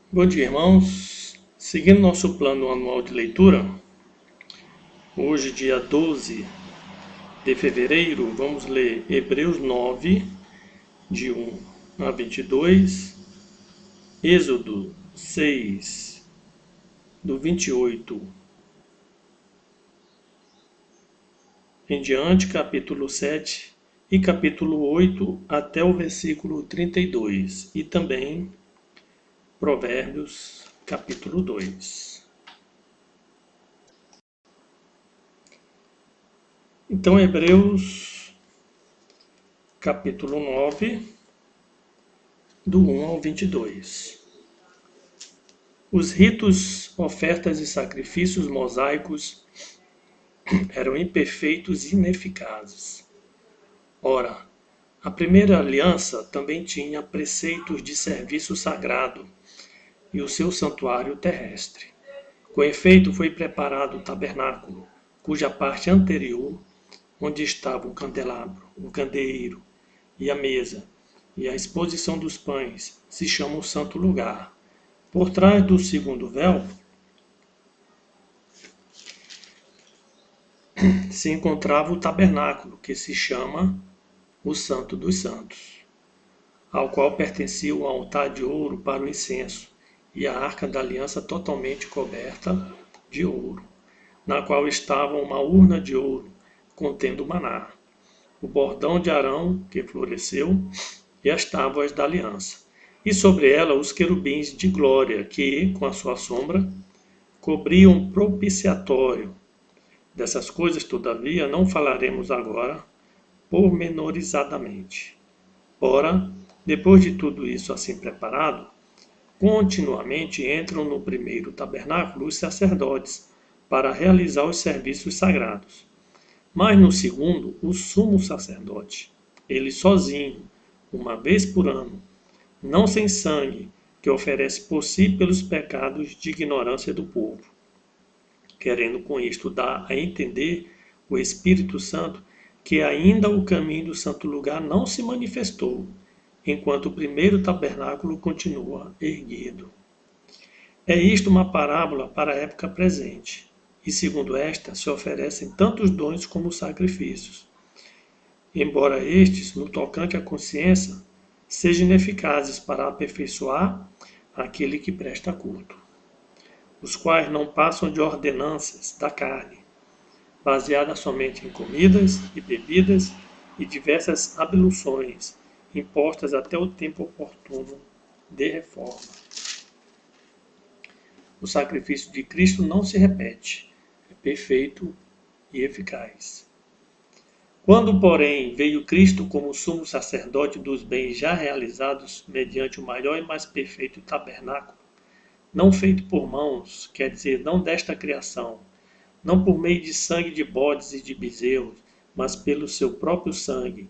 Bom dia, irmãos. Seguindo nosso plano anual de leitura, hoje, dia 12 de fevereiro, vamos ler Hebreus 9, de 1 a 22, Êxodo 6, do 28 em diante, capítulo 7 e capítulo 8 até o versículo 32, e também Provérbios, capítulo 2. Então, Hebreus, capítulo 9, do 1 ao 22. Os ritos, ofertas e sacrifícios mosaicos eram imperfeitos e ineficazes. Ora, a primeira aliança também tinha preceitos de serviço sagrado e o seu santuário terrestre. Com efeito, foi preparado o tabernáculo, cuja parte anterior, onde estava o candelabro, o candeeiro e a mesa, e a exposição dos pães, se chama o santo lugar. Por trás do segundo véu se encontrava o tabernáculo, que se chama o Santo dos Santos, ao qual pertencia o altar de ouro para o incenso e a arca da aliança totalmente coberta de ouro, na qual estava uma urna de ouro contendo maná, o bordão de Arão que floresceu e as tábuas da aliança, e sobre ela os querubins de glória que, com a sua sombra, cobriam o propiciatório. Dessas coisas, todavia, não falaremos agora pormenorizadamente. Ora, depois de tudo isso assim preparado, continuamente entram no primeiro tabernáculo os sacerdotes para realizar os serviços sagrados. Mas no segundo, o sumo sacerdote, ele sozinho, uma vez por ano, não sem sangue, que oferece por si pelos pecados de ignorância do povo, querendo com isto dar a entender o Espírito Santo que ainda o caminho do santo lugar não se manifestou, enquanto o primeiro tabernáculo continua erguido. É isto uma parábola para a época presente, e segundo esta se oferecem tantos dons como sacrifícios, embora estes, no tocante à consciência, sejam ineficazes para aperfeiçoar aquele que presta culto, os quais não passam de ordenanças da carne, baseadas somente em comidas e bebidas e diversas abluções, impostas até o tempo oportuno de reforma. O sacrifício de Cristo não se repete, é perfeito e eficaz. Quando, porém, veio Cristo como sumo sacerdote dos bens já realizados mediante o maior e mais perfeito tabernáculo, não feito por mãos, quer dizer, não desta criação, não por meio de sangue de bodes e de bezerros, mas pelo seu próprio sangue,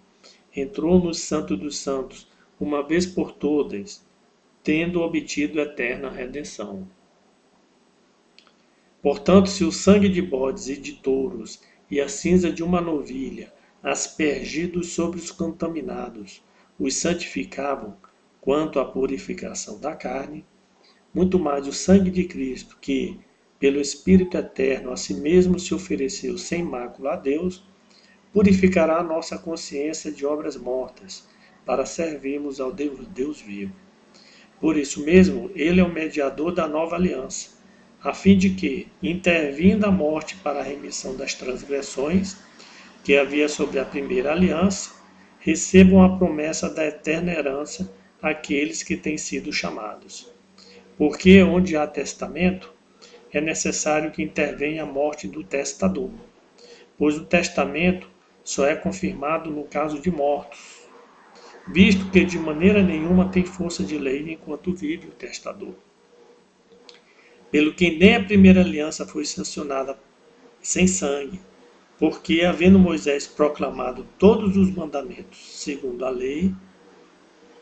entrou no Santo dos Santos, uma vez por todas, tendo obtido eterna redenção. Portanto, se o sangue de bodes e de touros e a cinza de uma novilha, aspergidos sobre os contaminados, os santificavam quanto à purificação da carne, muito mais o sangue de Cristo, que, pelo Espírito Eterno, a si mesmo se ofereceu sem mácula a Deus, purificará a nossa consciência de obras mortas, para servirmos ao Deus vivo. Por isso mesmo, ele é o mediador da nova aliança, a fim de que, intervindo a morte para a remissão das transgressões que havia sobre a primeira aliança, recebam a promessa da eterna herança aqueles que têm sido chamados. Porque onde há testamento, é necessário que intervenha a morte do testador, pois o testamento só é confirmado no caso de mortos, visto que de maneira nenhuma tem força de lei enquanto vive o testador. Pelo que nem a primeira aliança foi sancionada sem sangue, porque, havendo Moisés proclamado todos os mandamentos segundo a lei,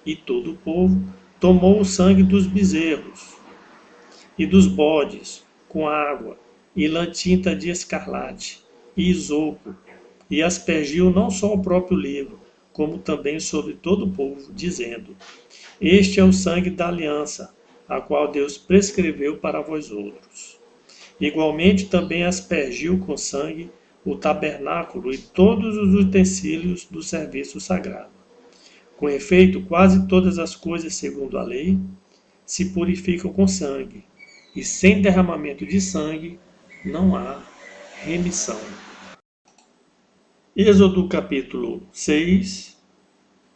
e todo o povo tomou o sangue dos bezerros e dos bodes com água e lã tinta de escarlate e isopo, e aspergiu não só o próprio livro, como também sobre todo o povo, dizendo: Este é o sangue da aliança, a qual Deus prescreveu para vós outros. Igualmente também aspergiu com sangue o tabernáculo e todos os utensílios do serviço sagrado. Com efeito, quase todas as coisas segundo a lei se purificam com sangue, e sem derramamento de sangue não há remissão. Êxodo capítulo 6,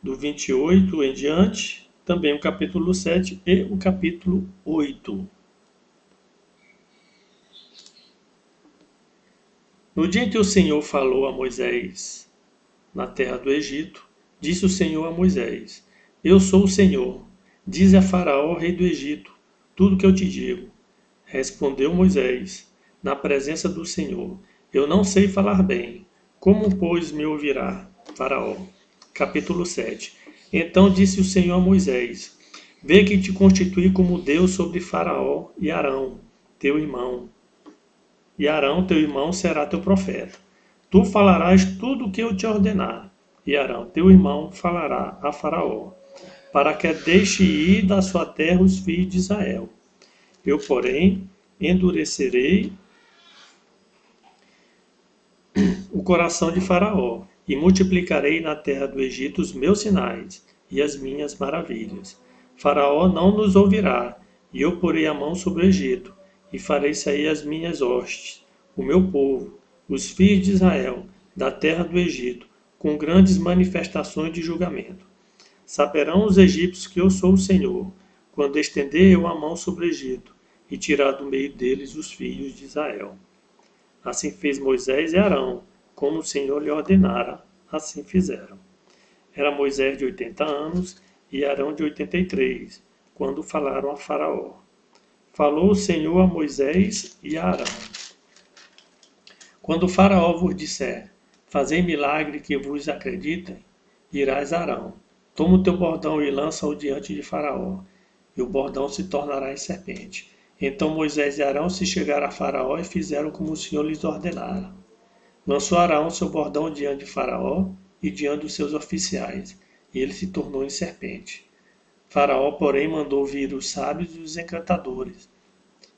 do 28 em diante, também o capítulo 7 e o capítulo 8. No dia em que o Senhor falou a Moisés na terra do Egito, disse o Senhor a Moisés: Eu sou o Senhor, dize a Faraó, rei do Egito, tudo que eu te digo. Respondeu Moisés, na presença do Senhor: Eu não sei falar bem. Como, pois, me ouvirá, Faraó? Capítulo 7. Então disse o Senhor a Moisés: Vê que te constituí como Deus sobre Faraó e Arão, teu irmão. E Arão, teu irmão, será teu profeta. Tu falarás tudo o que eu te ordenar, e Arão, teu irmão, falará a Faraó, para que deixe ir da sua terra os filhos de Israel. Eu, porém, endurecerei o coração de Faraó, e multiplicarei na terra do Egito os meus sinais e as minhas maravilhas. Faraó não nos ouvirá, e eu porei a mão sobre o Egito, e farei sair as minhas hostes, o meu povo, os filhos de Israel, da terra do Egito, com grandes manifestações de julgamento. Saberão os egípcios que eu sou o Senhor, quando estender eu a mão sobre o Egito, e tirar do meio deles os filhos de Israel. Assim fez Moisés e Arão, como o Senhor lhe ordenara, assim fizeram. Era Moisés de 80 anos e Arão de 83, quando falaram a Faraó. Falou o Senhor a Moisés e a Arão. Quando o Faraó vos disser, fazei milagre que vos acreditem, dirás a Arão, toma o teu bordão e lança-o diante de Faraó, e o bordão se tornará em serpente. Então Moisés e Arão se chegaram a Faraó e fizeram como o Senhor lhes ordenara. Lançou Arão seu bordão diante de Faraó e diante dos seus oficiais, e ele se tornou em serpente. Faraó, porém, mandou vir os sábios e os encantadores.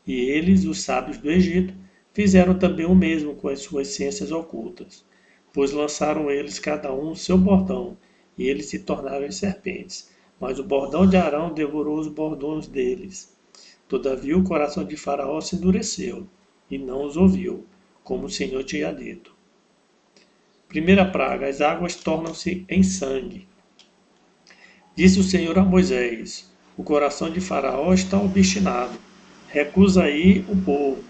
E eles, os sábios do Egito, fizeram também o mesmo com as suas ciências ocultas, pois lançaram eles cada um o seu bordão, e eles se tornaram em serpentes. Mas o bordão de Arão devorou os bordões deles. Todavia o coração de Faraó se endureceu, e não os ouviu, como o Senhor tinha dito. Primeira praga, as águas tornam-se em sangue. Disse o Senhor a Moisés, o coração de Faraó está obstinado, recusa ir o povo.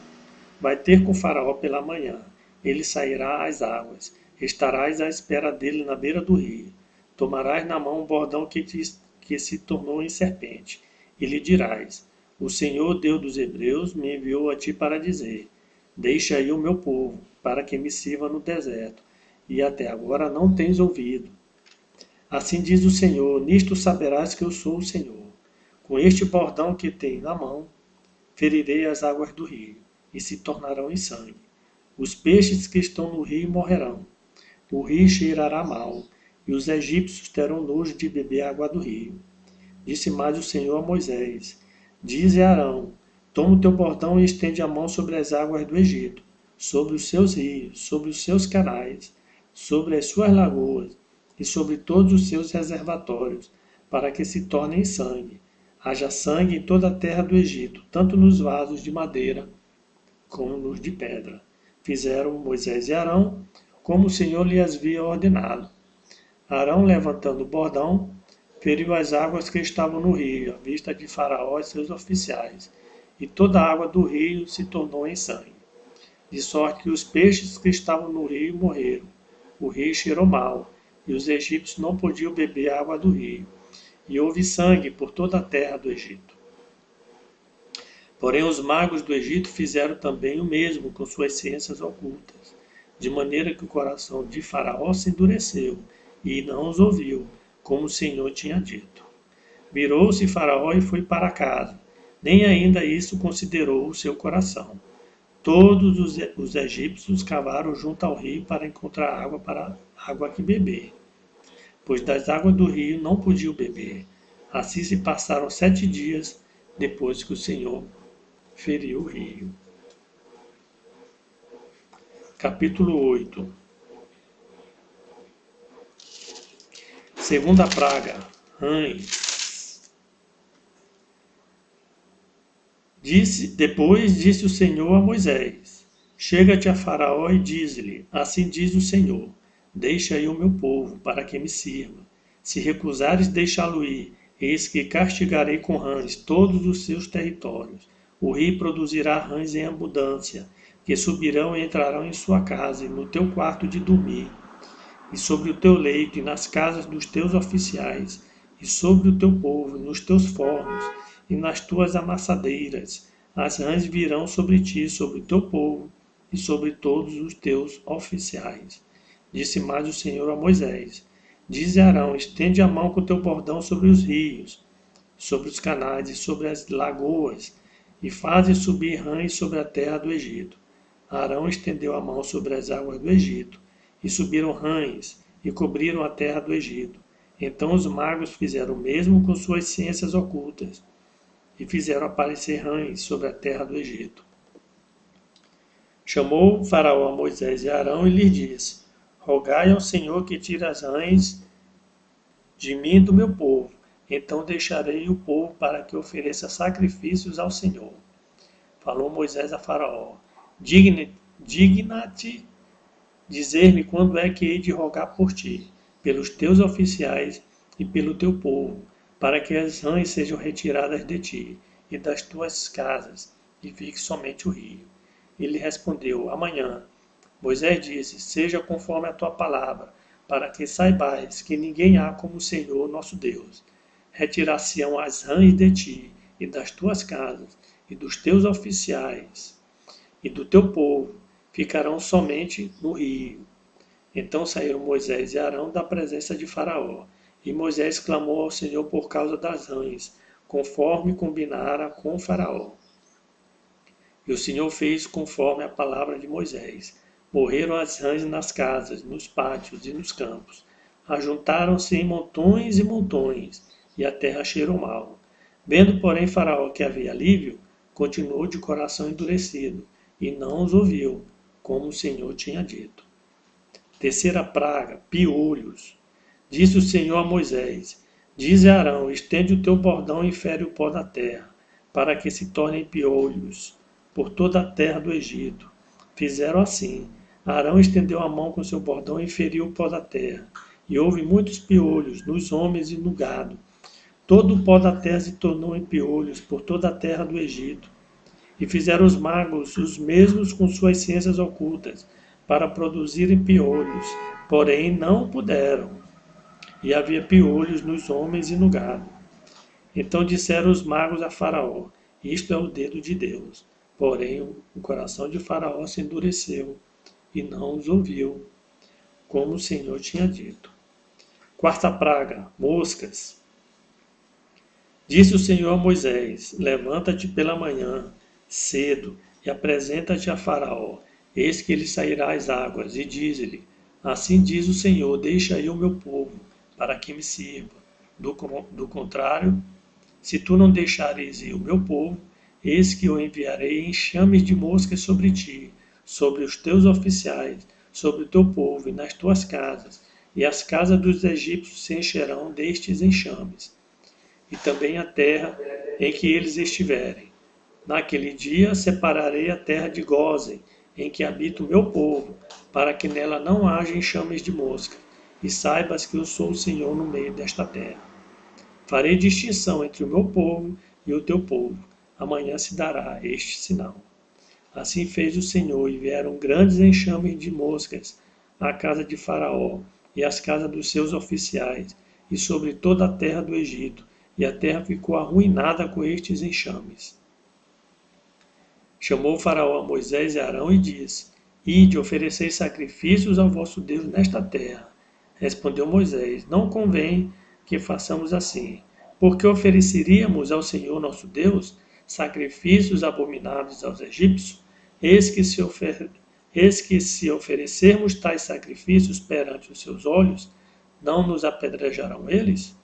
Vai ter com Faraó pela manhã, ele sairá às águas, estarás à espera dele na beira do rio. Tomarás na mão o bordão que se tornou em serpente, e lhe dirás, o Senhor, Deus dos Hebreus, me enviou a ti para dizer, deixa aí o meu povo, para que me sirva no deserto, e até agora não tens ouvido. Assim diz o Senhor, nisto saberás que eu sou o Senhor. Com este bordão que tenho na mão, ferirei as águas do rio, e se tornarão em sangue. Os peixes que estão no rio morrerão. O rio cheirará mal, e os egípcios terão nojo de beber água do rio. Disse mais o Senhor a Moisés, dize a Arão, toma o teu bordão e estende a mão sobre as águas do Egito, sobre os seus rios, sobre os seus canais, sobre as suas lagoas, e sobre todos os seus reservatórios, para que se tornem sangue. Haja sangue em toda a terra do Egito, tanto nos vasos de madeira como nos de pedra. Fizeram Moisés e Arão, como o Senhor lhe havia ordenado. Arão, levantando o bordão, feriu as águas que estavam no rio, à vista de Faraó e seus oficiais, e toda a água do rio se tornou em sangue. De sorte que os peixes que estavam no rio morreram. O rio cheirou mal, e os egípcios não podiam beber a água do rio, e houve sangue por toda a terra do Egito. Porém os magos do Egito fizeram também o mesmo com suas ciências ocultas, de maneira que o coração de Faraó se endureceu, e não os ouviu, como o Senhor tinha dito. Virou-se Faraó e foi para casa, nem ainda isso considerou o seu coração. Todos os egípcios cavaram junto ao rio para encontrar água para água que beber, pois das águas do rio não podiam beber. Assim se passaram 7 dias, depois que o Senhor feriu o rio. Capítulo 8. Segunda praga, rães. Depois disse o Senhor a Moisés: Chega-te a Faraó e diz-lhe: Assim diz o Senhor: Deixa aí o meu povo, para que me sirva. Se recusares deixá-lo ir, eis que castigarei com rães todos os seus territórios. O rio produzirá rães em abundância, que subirão e entrarão em sua casa e no teu quarto de dormir, e sobre o teu leito, e nas casas dos teus oficiais, e sobre o teu povo, e nos teus fornos, e nas tuas amassadeiras. As rãs virão sobre ti, sobre o teu povo, e sobre todos os teus oficiais. Disse mais o Senhor a Moisés: Dize a Arão: Estende a mão com o teu bordão sobre os rios, sobre os canais e sobre as lagoas, e faze subir rãs sobre a terra do Egito. Arão estendeu a mão sobre as águas do Egito, e subiram rãs, e cobriram a terra do Egito. Então os magos fizeram o mesmo com suas ciências ocultas, e fizeram aparecer rãs sobre a terra do Egito. Chamou Faraó a Moisés e Arão e lhes disse: Rogai ao Senhor que tire as rãs de mim e do meu povo. Então deixarei o povo para que ofereça sacrifícios ao Senhor. Falou Moisés a Faraó: Digna-te dizer-me quando é que hei de rogar por ti, pelos teus oficiais e pelo teu povo, para que as rãs sejam retiradas de ti e das tuas casas, e fique somente o rio. Ele respondeu: Amanhã. Moisés disse: Seja conforme a tua palavra, para que saibais que ninguém há como o Senhor nosso Deus. Retirar-se-ão as rãs de ti e das tuas casas, e dos teus oficiais, e do teu povo, ficarão somente no rio. Então saíram Moisés e Arão da presença de Faraó, e Moisés clamou ao Senhor por causa das rãs, conforme combinara com Faraó. E o Senhor fez conforme a palavra de Moisés. Morreram as rãs nas casas, nos pátios e nos campos. Ajuntaram-se em montões e montões, e a terra cheirou mal. Vendo, porém, Faraó que havia alívio, continuou de coração endurecido, e não os ouviu, como o Senhor tinha dito. Terceira praga, piolhos. Disse o Senhor a Moisés: Dize a Arão: Estende o teu bordão e fere o pó da terra, para que se tornem piolhos por toda a terra do Egito. Fizeram assim. Arão estendeu a mão com seu bordão e feriu o pó da terra. E houve muitos piolhos nos homens e no gado. Todo o pó da terra se tornou em piolhos por toda a terra do Egito. E fizeram os magos os mesmos com suas ciências ocultas, para produzirem piolhos, porém não puderam. E havia piolhos nos homens e no gado. Então disseram os magos a Faraó: Isto é o dedo de Deus. Porém, o coração de Faraó se endureceu e não os ouviu, como o Senhor tinha dito. Quarta praga, moscas. Disse o Senhor a Moisés: Levanta-te pela manhã, cedo, e apresenta-te a Faraó. Eis que ele sairá às águas, e diz-lhe: Assim diz o Senhor: Deixa aí o meu povo, para que me sirva. Do contrário, se tu não deixares ir o meu povo, eis que eu enviarei enxames de moscas sobre ti, sobre os teus oficiais, sobre o teu povo e nas tuas casas, e as casas dos egípcios se encherão destes enxames, e também a terra em que eles estiverem. Naquele dia separarei a terra de Gósen, em que habita o meu povo, para que nela não haja enxames de mosca, e saibas que eu sou o Senhor no meio desta terra. Farei distinção entre o meu povo e o teu povo. Amanhã se dará este sinal. Assim fez o Senhor, e vieram grandes enxames de moscas à casa de Faraó e às casas dos seus oficiais, e sobre toda a terra do Egito, e a terra ficou arruinada com estes enxames. Chamou Faraó a Moisés e Arão e disse: Ide, ofereceis sacrifícios ao vosso Deus nesta terra. Respondeu Moisés: Não convém que façamos assim, porque ofereceríamos ao Senhor nosso Deus sacrifícios abominados aos egípcios? Eis que se oferecermos tais sacrifícios perante os seus olhos, não nos apedrejarão eles?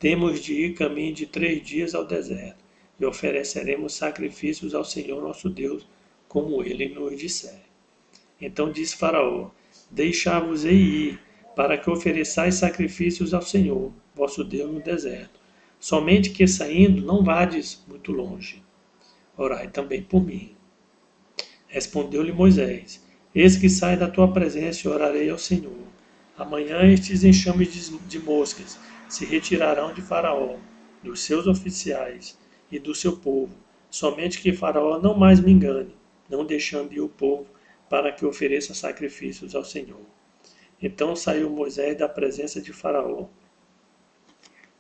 Temos de ir caminho de 3 dias ao deserto, e ofereceremos sacrifícios ao Senhor nosso Deus, como ele nos disser. Então disse Faraó: Deixai-vos-ei ir, para que ofereçais sacrifícios ao Senhor, vosso Deus, no deserto. Somente que saindo não vades muito longe. Orai também por mim. Respondeu-lhe Moisés: Eis que sai da tua presença e orarei ao Senhor. Amanhã estes enxames de moscas se retirarão de Faraó, dos seus oficiais e do seu povo, somente que Faraó não mais me engane, não deixando ir o povo para que ofereça sacrifícios ao Senhor. Então saiu Moisés da presença de Faraó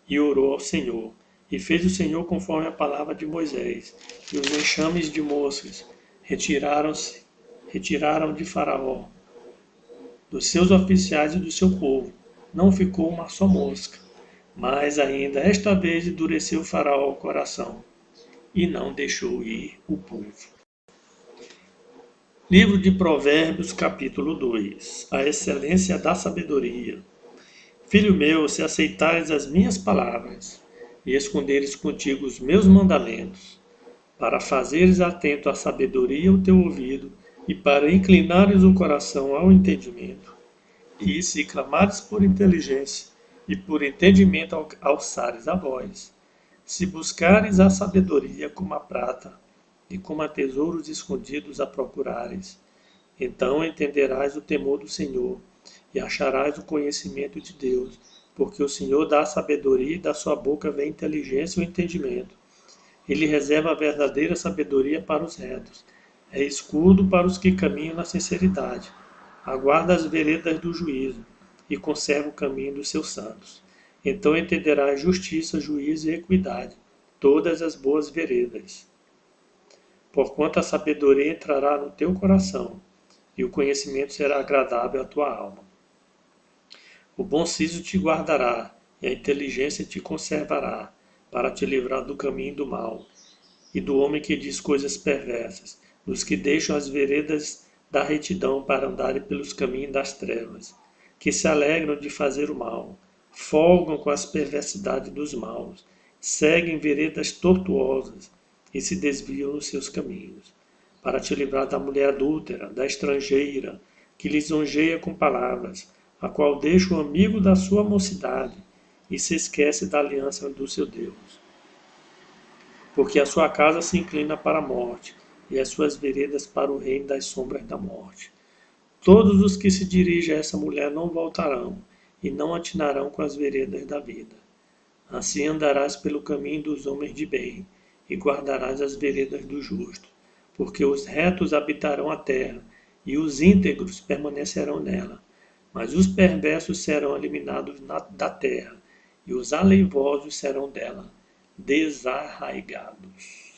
e orou ao Senhor. E fez o Senhor conforme a palavra de Moisés. E os enxames de moscas retiraram de Faraó, dos seus oficiais e do seu povo. Não ficou uma só mosca. Mas ainda esta vez endureceu Faraó o coração e não deixou ir o povo. Livro de Provérbios, capítulo 2. A excelência da sabedoria. Filho meu, se aceitares as minhas palavras e esconderes contigo os meus mandamentos, para fazeres atento à sabedoria o teu ouvido e para inclinares o coração ao entendimento, e se clamares por inteligência e por entendimento alçares a voz, se buscares a sabedoria como a prata e como a tesouros escondidos a procurares, então entenderás o temor do Senhor e acharás o conhecimento de Deus, porque o Senhor dá a sabedoria e da sua boca vem inteligência e o entendimento. Ele reserva a verdadeira sabedoria para os retos, é escudo para os que caminham na sinceridade, aguarda as veredas do juízo e conserva o caminho dos seus santos. Então entenderás justiça, juízo e equidade, todas as boas veredas. Porquanto a sabedoria entrará no teu coração, e o conhecimento será agradável à tua alma. O bom siso te guardará, e a inteligência te conservará, para te livrar do caminho do mal, e do homem que diz coisas perversas, dos que deixam as veredas da retidão para andarem pelos caminhos das trevas, que se alegram de fazer o mal, folgam com as perversidades dos maus, seguem veredas tortuosas e se desviam nos seus caminhos, para te livrar da mulher adúltera, da estrangeira, que lisonjeia com palavras, a qual deixa o amigo da sua mocidade e se esquece da aliança do seu Deus. Porque a sua casa se inclina para a morte, e as suas veredas para o reino das sombras da morte. Todos os que se dirigem a essa mulher não voltarão, e não atinarão com as veredas da vida. Assim andarás pelo caminho dos homens de bem, e guardarás as veredas do justo, porque os retos habitarão a terra, e os íntegros permanecerão nela. Mas os perversos serão eliminados da terra, e os aleivosos serão dela desarraigados.